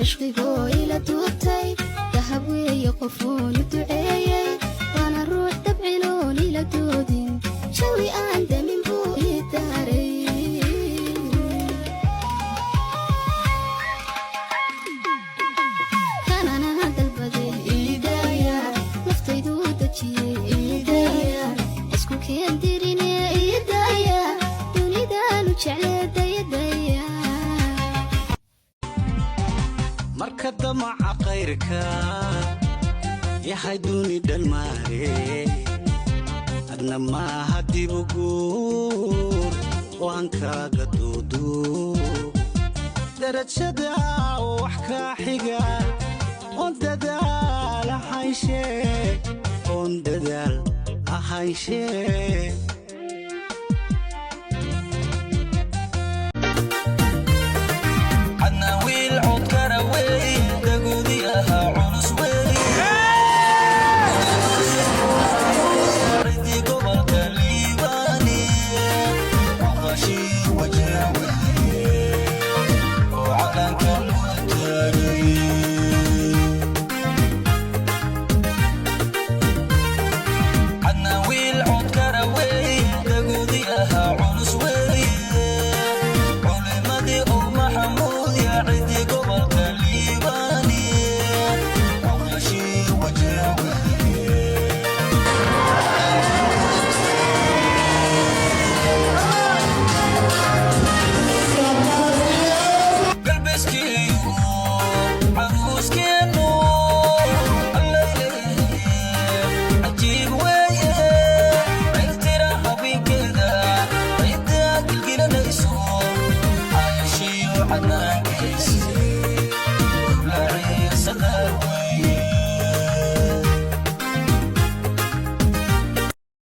عشقيقو إلى دوتي ذهبي يقفون دعيي وانا روح تبعلون إلى دودين شوي أنت من بوي داري كان أنا هذا البدي إيدايا نفتي دودتي إيدايا اسكو كين ديريني إيدايا دوني دالو تشعلي دايا marka damaca qayrka yahay duuni dhalmaare adna maaha dib u guur waan kaaga doodo darajada wax ka xiga on dadaal ahayshe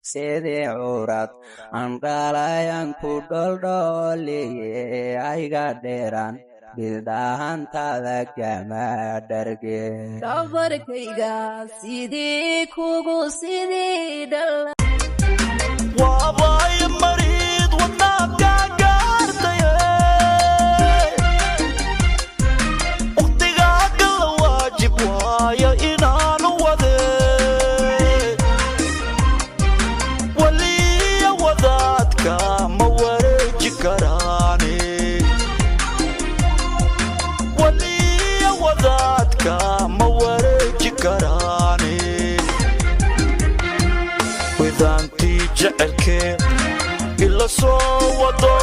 Sede urat andalayan kudol-doliye aiga deran bildahan talagama darge dabarkayga sidii kugu sidii dhala waabay marid wadnaadka gaartaye waqtigaaga la waajib waayo inaanu wade waliya wadaadka ma wareeji karaane waliya wadaadka ma wareeji karaane widaantii jecelkee ila soo wado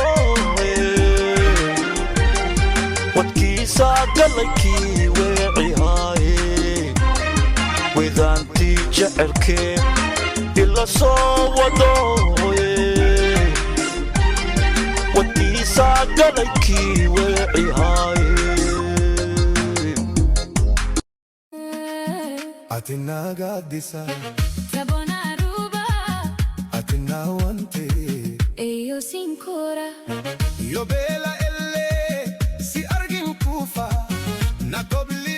wadkiisa galaykii weecihaaye widaantii jecelkee ila soo wado wadkiisa galaykii weecihaaye atina gadisa Sabona ruba atina wante Eyo sinkora yo bela elle si argin kufa na kobli